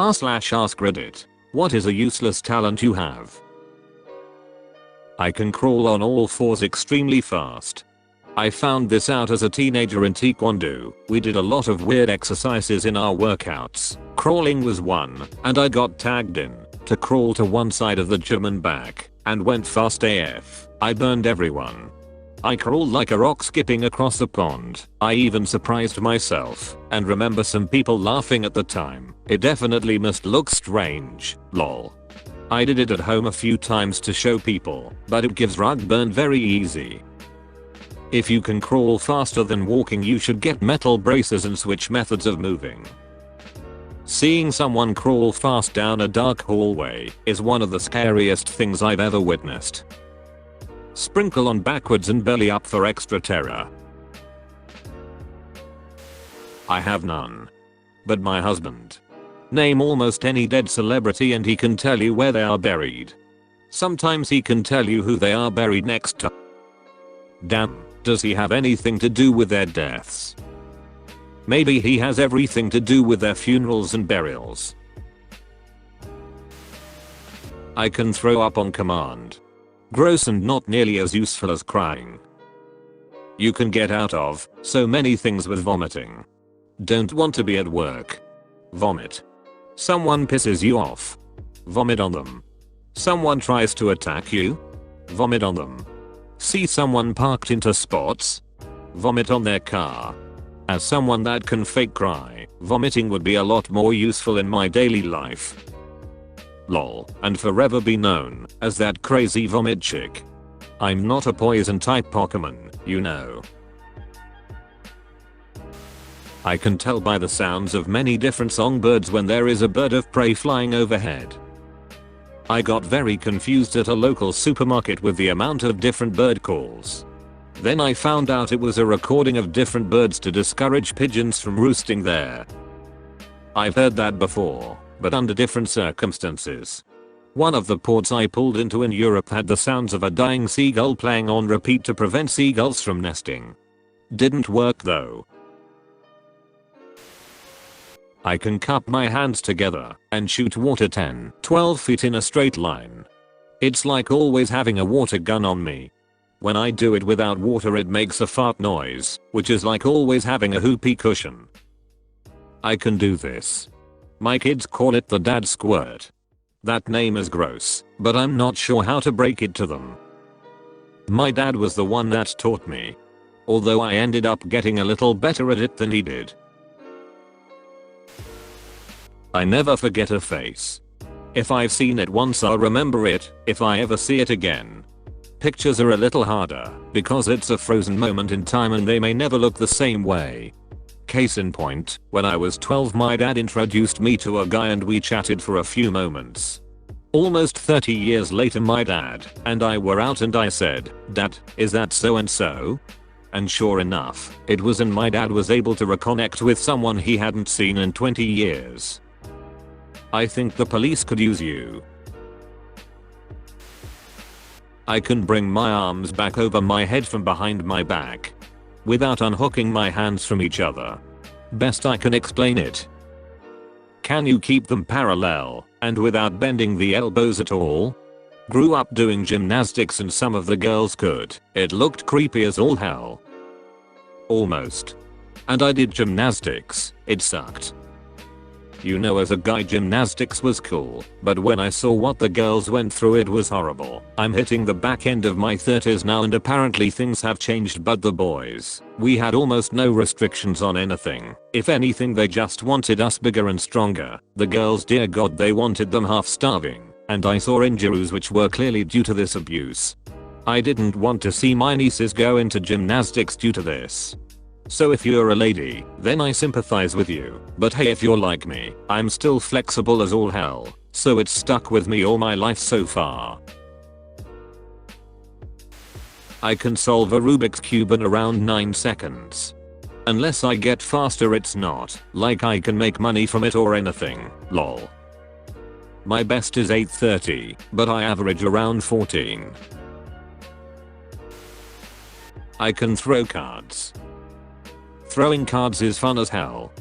r/AskReddit. What is a useless talent you have? I can crawl on all fours extremely fast. I found this out as a teenager in Taekwondo. We did a lot of weird exercises in our workouts. Crawling was one, and I got tagged in to crawl to one side of the gym and back, and went fast AF. I burned everyone. I crawled like a rock skipping across a pond. I even surprised myself, and remember some people laughing at the time. It definitely must look strange, lol. I did it at home a few times to show people, but it gives rug burn very easy. If you can crawl faster than walking, you should get metal braces and switch methods of moving. Seeing someone crawl fast down a dark hallway is one of the scariest things I've ever witnessed. Sprinkle on backwards and belly up for extra terror. I have none. But my husband. Name almost any dead celebrity and he can tell you where they are buried. Sometimes he can tell you who they are buried next to. Damn, does he have anything to do with their deaths? Maybe he has everything to do with their funerals and burials. I can throw up on command. Gross and not nearly as useful as crying. You can get out of so many things with vomiting. Don't want to be at work. Vomit. Someone pisses you off. Vomit on them. Someone tries to attack you. Vomit on them. See someone parked into spots. Vomit on their car. As someone that can fake cry, vomiting would be a lot more useful in my daily life. Lol, and forever be known as that crazy vomit chick. I'm not a poison type Pokemon, you know. I can tell by the sounds of many different songbirds when there is a bird of prey flying overhead. I got very confused at a local supermarket with the amount of different bird calls. Then I found out it was a recording of different birds to discourage pigeons from roosting there. I've heard that before, but under different circumstances. One of the ports I pulled into in Europe had the sounds of a dying seagull playing on repeat to prevent seagulls from nesting. Didn't work though. I can cup my hands together and shoot water 10-12 feet in a straight line. It's like always having a water gun on me. When I do it without water it makes a fart noise, which is like always having a whoopee cushion. I can do this. My kids call it the dad squirt. That name is gross, but I'm not sure how to break it to them. My dad was the one that taught me. Although I ended up getting a little better at it than he did. I never forget a face. If I've seen it once I'll remember it, if I ever see it again. Pictures are a little harder, because it's a frozen moment in time and they may never look the same way. Case in point, when I was 12 my dad introduced me to a guy and we chatted for a few moments. Almost 30 years later my dad and I were out and I said, "Dad, is that so and so?" And sure enough, it was, and my dad was able to reconnect with someone he hadn't seen in 20 years. I think the police could use you. I can bring my arms back over my head from behind my back. Without unhooking my hands from each other. Best I can explain it. Can you keep them parallel, and without bending the elbows at all? Grew up doing gymnastics and some of the girls could. It looked creepy as all hell. Almost. And I did gymnastics, it sucked. You know, as a guy gymnastics was cool, but when I saw what the girls went through it was horrible. I'm hitting the back end of my 30s now and apparently things have changed, but the boys, we had almost no restrictions on anything. If anything they just wanted us bigger and stronger. The girls, dear god, they wanted them half starving, and I saw injuries which were clearly due to this abuse. I didn't want to see my nieces go into gymnastics due to this. So if you're a lady, then I sympathize with you, but hey, if you're like me, I'm still flexible as all hell, so it's stuck with me all my life so far. I can solve a Rubik's Cube in around 9 seconds. Unless I get faster it's not like I can make money from it or anything, lol. My best is 8:30, but I average around 14. I can throw cards. Throwing cards is fun as hell.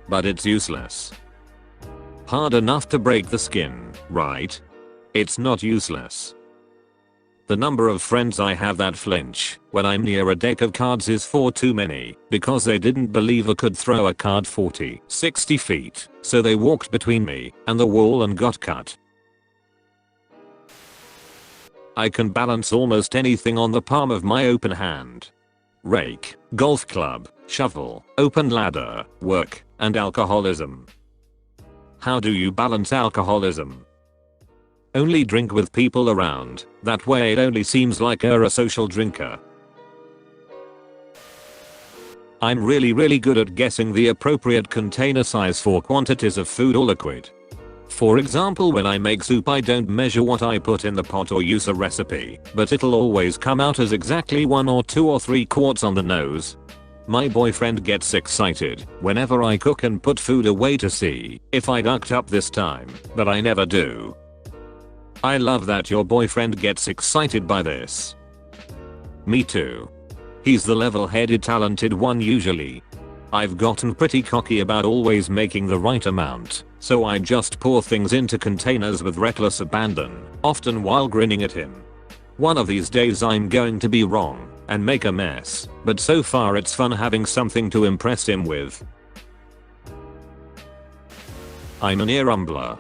But it's useless. hard enough to break the skin, right? It's not useless. The number of friends I have that flinch when I'm near a deck of cards is far too many because they didn't believe I could throw a card 40, 60 feet, so they walked between me and the wall and got cut. I can balance almost anything on the palm of my open hand. Rake, golf club, shovel, open ladder, work, and alcoholism. How do you balance alcoholism? Only drink with people around, that way it only seems like you're a social drinker. I'm really good at guessing the appropriate container size for quantities of food or liquid. For example, when I make soup I don't measure what I put in the pot or use a recipe, but it'll always come out as exactly 1 or 2 or 3 quarts on the nose. My boyfriend gets excited whenever I cook and put food away to see if I ducked up this time, but I never do. I love that your boyfriend gets excited by this. Me too. He's the level-headed talented one usually. I've gotten pretty cocky about always making the right amount, so I just pour things into containers with reckless abandon, often while grinning at him. One of these days I'm going to be wrong and make a mess, but so far it's fun having something to impress him with. I'm an ear rumbler.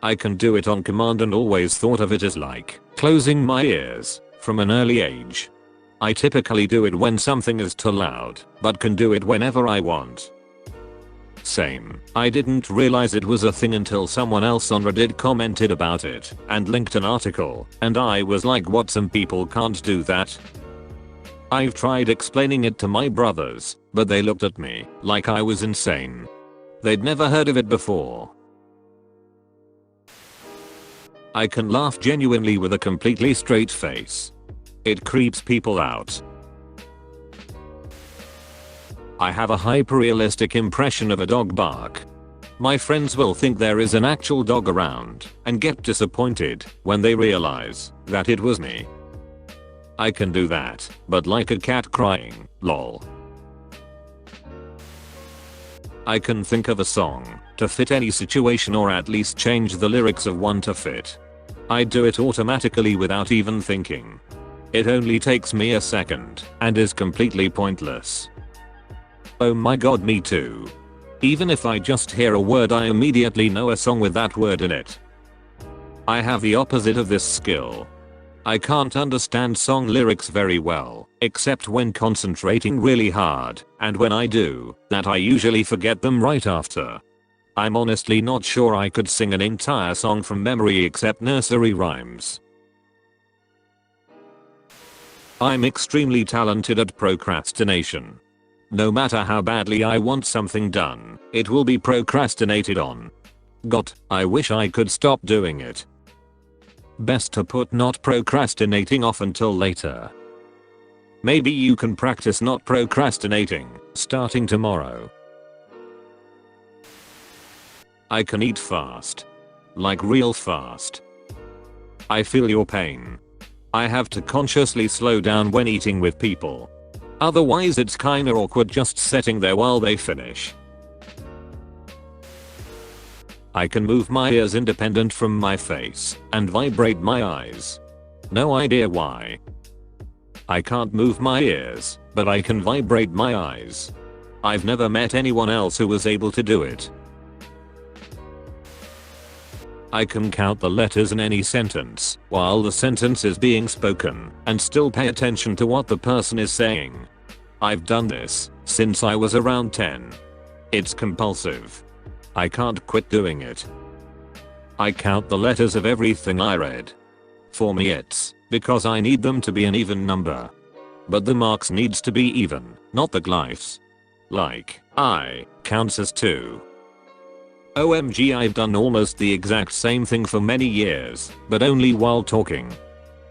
I can do it on command and always thought of it as like closing my ears from an early age. I typically do it when something is too loud, but can do it whenever I want. Same. I didn't realize it was a thing until someone else on Reddit commented about it and linked an article, and I was like, what, some people can't do that? I've tried explaining it to my brothers, but they looked at me like I was insane. They'd never heard of it before. I can laugh genuinely with a completely straight face. It creeps people out. I have a hyper-realistic impression of a dog bark. My friends will think there is an actual dog around and get disappointed when they realize that it was me. I can do that, but like a cat crying, lol. I can think of a song to fit any situation or at least change the lyrics of one to fit. I do it automatically without even thinking. It only takes me a second and is completely pointless. Oh my god, me too. Even if I just hear a word I immediately know a song with that word in it. I have the opposite of this skill. I can't understand song lyrics very well, except when concentrating really hard, and when I do, that I usually forget them right after. I'm honestly not sure I could sing an entire song from memory except nursery rhymes. I'm extremely talented at procrastination. No matter how badly I want something done, it will be procrastinated on. God, I wish I could stop doing it. Best to put not procrastinating off until later. Maybe you can practice not procrastinating, starting tomorrow. I can eat fast. Like real fast. I feel your pain. I have to consciously slow down when eating with people. Otherwise it's kinda awkward just sitting there while they finish. I can move my ears independent from my face and vibrate my eyes. No idea why. I can't move my ears, but I can vibrate my eyes. I've never met anyone else who was able to do it. I can count the letters in any sentence while the sentence is being spoken and still pay attention to what the person is saying. I've done this since I was around 10. It's compulsive. I can't quit doing it. I count the letters of everything I read. For me it's because I need them to be an even number. But the marks needs to be even, not the glyphs. Like, I counts as 2. OMG, I've done almost the exact same thing for many years, but only while talking.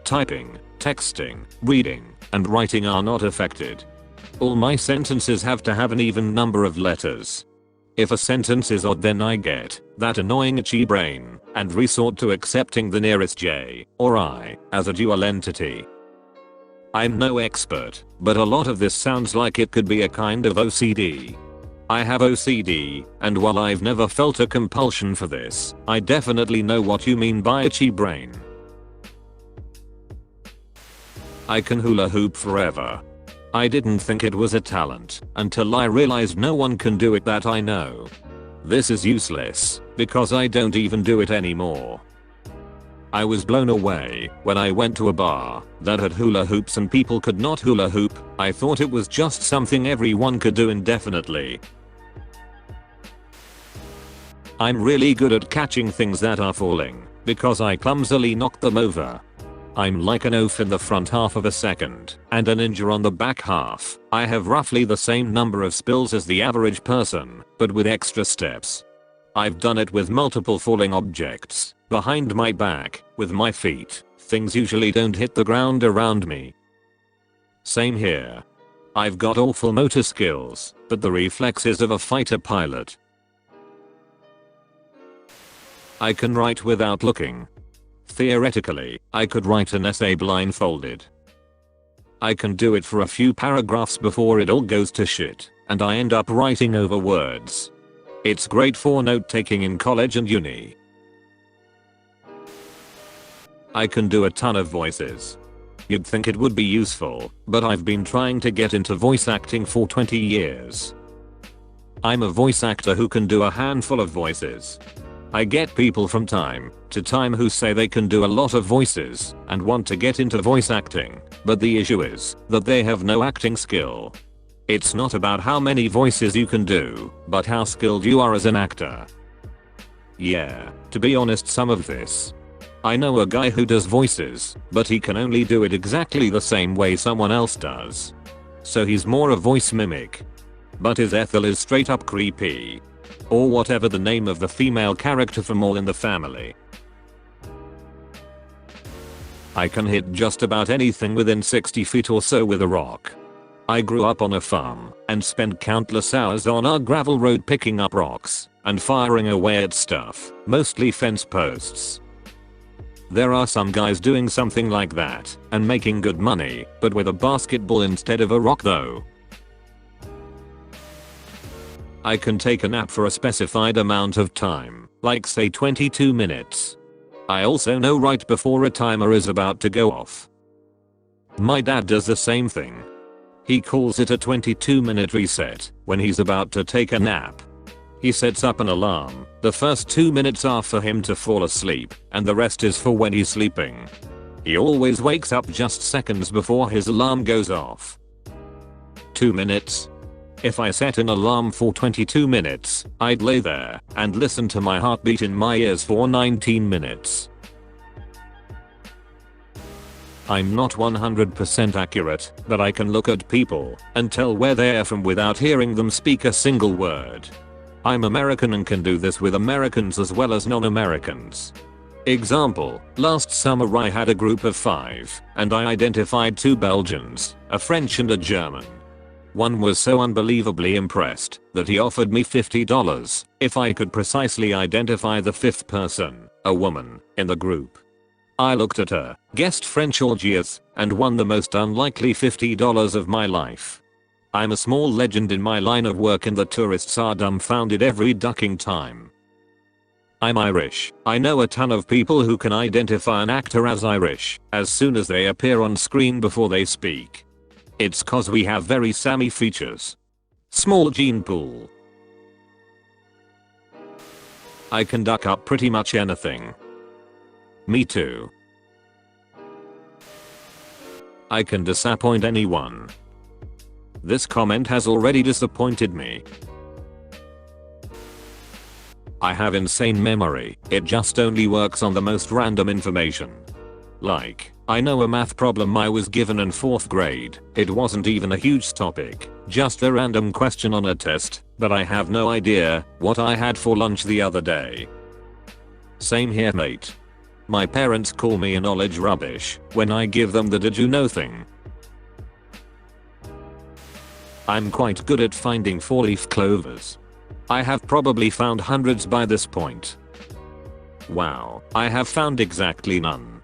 Typing, texting, reading, and writing are not affected. All my sentences have to have an even number of letters. If a sentence is odd, then I get that annoying itchy brain and resort to accepting the nearest J or I as a dual entity. I'm no expert, but a lot of this sounds like it could be a kind of OCD. I have OCD, and while I've never felt a compulsion for this, I definitely know what you mean by itchy brain. I can hula hoop forever. I didn't think it was a talent until I realized no one can do it that I know. This is useless because I don't even do it anymore. I was blown away when I went to a bar that had hula hoops and people could not hula hoop. I thought it was just something everyone could do indefinitely. I'm really good at catching things that are falling because I clumsily knock them over. I'm like an oaf in the front half of a second and a ninja on the back half. I have roughly the same number of spills as the average person, but with extra steps. I've done it with multiple falling objects, behind my back, with my feet. Things usually don't hit the ground around me. Same here. I've got awful motor skills, but the reflexes of a fighter pilot. I can write without looking. Theoretically, I could write an essay blindfolded. I can do it for a few paragraphs before it all goes to shit, and I end up writing over words. It's great for note taking in college and uni. I can do a ton of voices. You'd think it would be useful, but I've been trying to get into voice acting for 20 years. I'm a voice actor who can do a handful of voices. I get people from time to time who say they can do a lot of voices and want to get into voice acting, but the issue is that they have no acting skill. It's not about how many voices you can do, but how skilled you are as an actor. Yeah, to be honest, some of this. I know a guy who does voices, but he can only do it exactly the same way someone else does. So he's more a voice mimic. But his Ethel is straight up creepy. Or whatever the name of the female character from All in the Family. I can hit just about anything within 60 feet or so with a rock. I grew up on a farm and spent countless hours on our gravel road picking up rocks and firing away at stuff, mostly fence posts. There are some guys doing something like that and making good money, but with a basketball instead of a rock though. I can take a nap for a specified amount of time, like say 22 minutes. I also know right before a timer is about to go off. My dad does the same thing. He calls it a 22-minute reset when he's about to take a nap. He sets up an alarm. The first 2 minutes are for him to fall asleep, and the rest is for when he's sleeping. He always wakes up just seconds before his alarm goes off. 2 minutes? If I set an alarm for 22 minutes, I'd lay there and listen to my heartbeat in my ears for 19 minutes. I'm not 100% accurate, but I can look at people and tell where they're from without hearing them speak a single word. I'm American and can do this with Americans as well as non-Americans. Example, last summer I had a group of 5, and I identified 2 Belgians, a French and a German. One was so unbelievably impressed that he offered me $50 if I could precisely identify the 5th person, a woman, in the group. I looked at her, guessed French orgies, and won the most unlikely $50 of my life. I'm a small legend in my line of work and the tourists are dumbfounded every ducking time. I'm Irish. I know a ton of people who can identify an actor as Irish as soon as they appear on screen before they speak. It's cause we have very Sammy features. Small gene pool. I can duck up pretty much anything. Me too. I can disappoint anyone. This comment has already disappointed me. I have insane memory, it just only works on the most random information. Like, I know a math problem I was given in 4th grade. It wasn't even a huge topic, just a random question on a test, but I have no idea what I had for lunch the other day. Same here, mate. My parents call me a knowledge rubbish when I give them the did you know thing. I'm quite good at finding 4-leaf clovers. I have probably found hundreds by this point. Wow, I have found exactly none.